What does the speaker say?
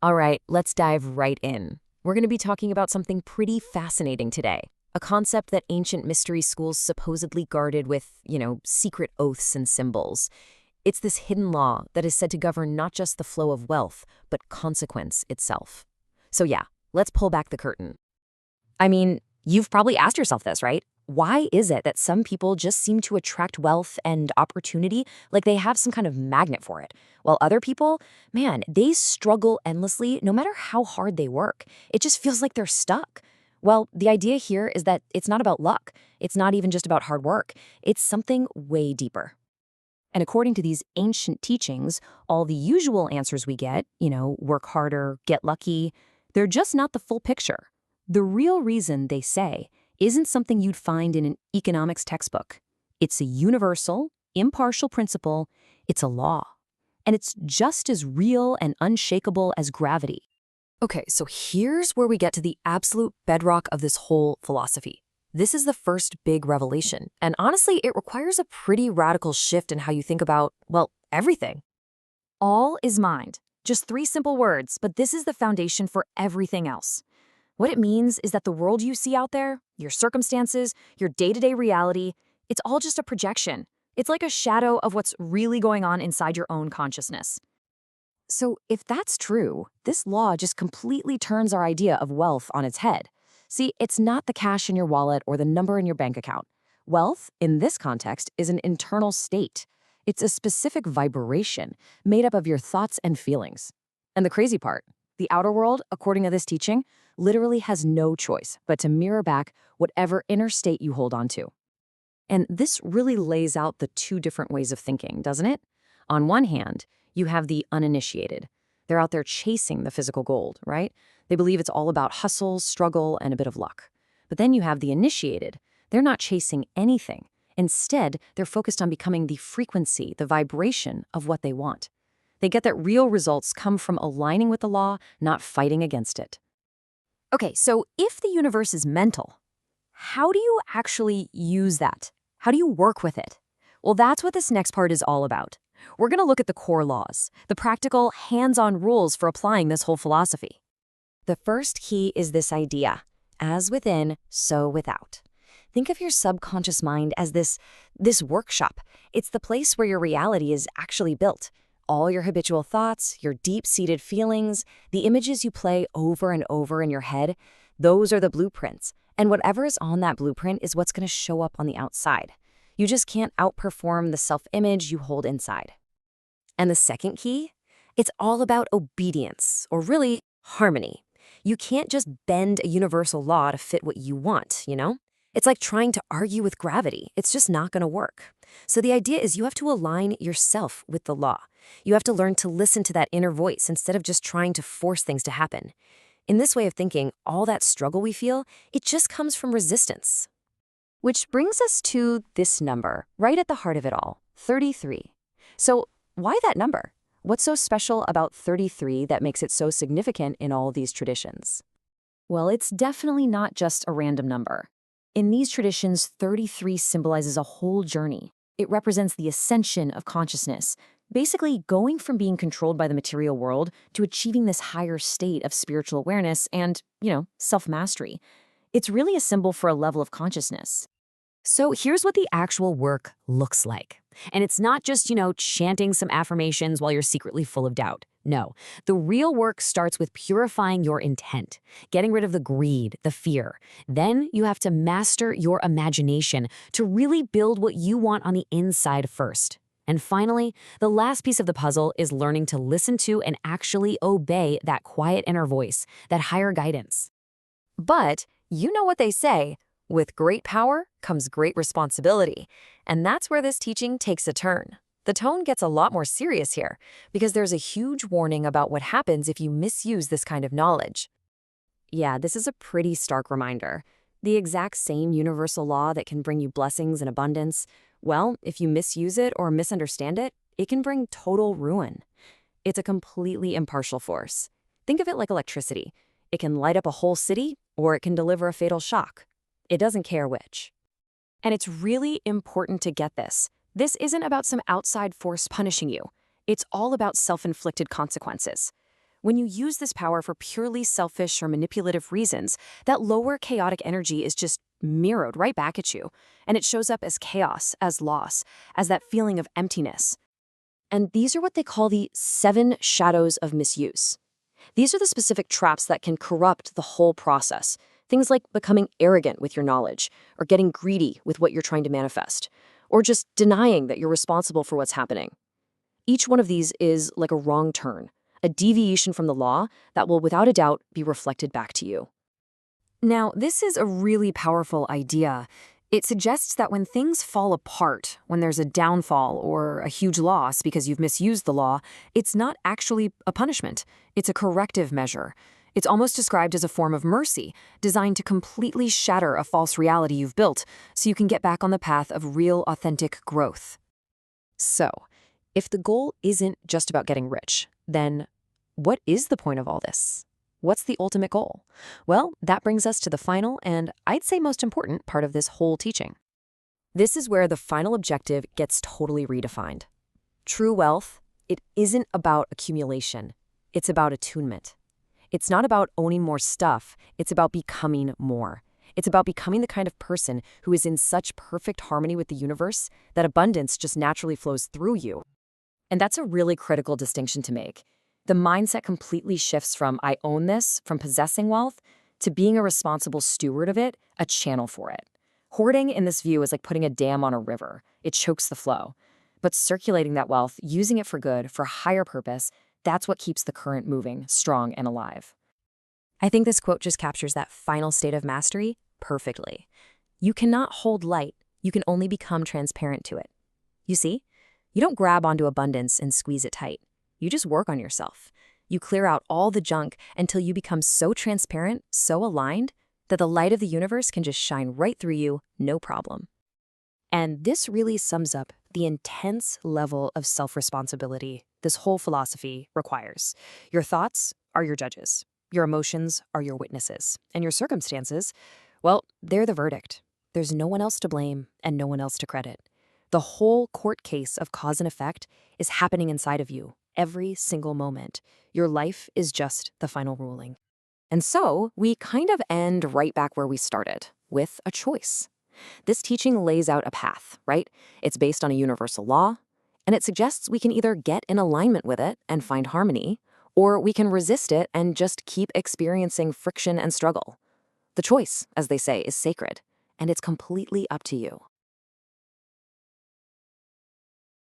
All right, let's dive right in. We're going to be talking about something pretty fascinating today, a concept that ancient mystery schools supposedly guarded with, secret oaths and symbols. It's this hidden law that is said to govern not just the flow of wealth, but consequence itself. So yeah, let's pull back the curtain. I mean, you've probably asked yourself this, right? Why is it that some people just seem to attract wealth and opportunity like they have some kind of magnet for it, while other people, man, they struggle endlessly no matter how hard they work? It just feels like they're stuck. Well, the idea here is that it's not about luck. It's not even just about hard work. It's something way deeper. And according to these ancient teachings, all the usual answers we get, work harder, get lucky, they're just not the full picture. The real reason, they say, isn't something you'd find in an economics textbook. It's a universal, impartial principle. It's a law. And it's just as real and unshakable as gravity. Okay, so here's where we get to the absolute bedrock of this whole philosophy. This is the first big revelation, and honestly, it requires a pretty radical shift in how you think about, well, everything. All is mind. Just three simple words, but this is the foundation for everything else. What it means is that the world you see out there, your circumstances, your day-to-day reality, it's all just a projection. It's like a shadow of what's really going on inside your own consciousness. So if that's true, this law just completely turns our idea of wealth on its head. See, it's not the cash in your wallet or the number in your bank account. Wealth, in this context, is an internal state. It's a specific vibration made up of your thoughts and feelings. And the crazy part, the outer world, according to this teaching, literally has no choice but to mirror back whatever inner state you hold on to. And this really lays out the two different ways of thinking, doesn't it? On one hand, you have the uninitiated. They're out there chasing the physical gold, right? They believe it's all about hustle, struggle, and a bit of luck. But then you have the initiated. They're not chasing anything. Instead, they're focused on becoming the frequency, the vibration of what they want. They get that real results come from aligning with the law, not fighting against it. Okay, so if the universe is mental, how do you actually use that? How do you work with it? Well, that's what this next part is all about. We're going to look at the core laws, the practical, hands-on rules for applying this whole philosophy. The first key is this idea, as within, so without. Think of your subconscious mind as this workshop. It's the place where your reality is actually built. All your habitual thoughts, your deep-seated feelings, the images you play over and over in your head, those are the blueprints. And whatever is on that blueprint is what's going to show up on the outside. You just can't outperform the self-image you hold inside. And the second key? It's all about obedience, or really, harmony. You can't just bend a universal law to fit what you want, It's like trying to argue with gravity. It's just not going to work. So the idea is you have to align yourself with the law. You have to learn to listen to that inner voice instead of just trying to force things to happen. In this way of thinking, all that struggle we feel, it just comes from resistance. Which brings us to this number, right at the heart of it all, 33. So why that number? What's so special about 33 that makes it so significant in all these traditions? Well, it's definitely not just a random number. In these traditions, 33 symbolizes a whole journey. It represents the ascension of consciousness, basically going from being controlled by the material world to achieving this higher state of spiritual awareness and, self-mastery. It's really a symbol for a level of consciousness. So here's what the actual work looks like. And it's not just, chanting some affirmations while you're secretly full of doubt. No, the real work starts with purifying your intent, getting rid of the greed, the fear. Then you have to master your imagination to really build what you want on the inside first. And finally, the last piece of the puzzle is learning to listen to and actually obey that quiet inner voice, that higher guidance. But you know what they say, with great power comes great responsibility. And that's where this teaching takes a turn. The tone gets a lot more serious here, because there's a huge warning about what happens if you misuse this kind of knowledge. Yeah, this is a pretty stark reminder. The exact same universal law that can bring you blessings and abundance, well, if you misuse it or misunderstand it, it can bring total ruin. It's a completely impartial force. Think of it like electricity. It can light up a whole city, or it can deliver a fatal shock. It doesn't care which. And it's really important to get this. This isn't about some outside force punishing you. It's all about self-inflicted consequences. When you use this power for purely selfish or manipulative reasons, that lower chaotic energy is just mirrored right back at you, and it shows up as chaos, as loss, as that feeling of emptiness. And these are what they call the 7 shadows of misuse. These are the specific traps that can corrupt the whole process. Things like becoming arrogant with your knowledge, or getting greedy with what you're trying to manifest, or just denying that you're responsible for what's happening. Each one of these is like a wrong turn, a deviation from the law that will without a doubt be reflected back to you. Now, this is a really powerful idea. It suggests that when things fall apart, when there's a downfall or a huge loss because you've misused the law, it's not actually a punishment. It's a corrective measure. It's almost described as a form of mercy, designed to completely shatter a false reality you've built so you can get back on the path of real, authentic growth. So, if the goal isn't just about getting rich, then what is the point of all this? What's the ultimate goal? Well, that brings us to the final and I'd say most important part of this whole teaching. This is where the final objective gets totally redefined. True wealth, it isn't about accumulation. It's about attunement. It's not about owning more stuff. It's about becoming more. It's about becoming the kind of person who is in such perfect harmony with the universe that abundance just naturally flows through you. And that's a really critical distinction to make. The mindset completely shifts from I own this, from possessing wealth, to being a responsible steward of it, a channel for it. Hoarding in this view is like putting a dam on a river. It chokes the flow. But circulating that wealth, using it for good, for higher purpose, that's what keeps the current moving, strong and alive. I think this quote just captures that final state of mastery perfectly. You cannot hold light. You can only become transparent to it. You see? You don't grab onto abundance and squeeze it tight. You just work on yourself. You clear out all the junk until you become so transparent, so aligned, that the light of the universe can just shine right through you, no problem. And this really sums up the intense level of self-responsibility this whole philosophy requires. Your thoughts are your judges. Your emotions are your witnesses. And your circumstances, well, they're the verdict. There's no one else to blame and no one else to credit. The whole court case of cause and effect is happening inside of you. Every single moment. Your life is just the final ruling. And so, we kind of end right back where we started, with a choice. This teaching lays out a path, right? It's based on a universal law, and it suggests we can either get in alignment with it and find harmony, or we can resist it and just keep experiencing friction and struggle. The choice, as they say, is sacred, and it's completely up to you.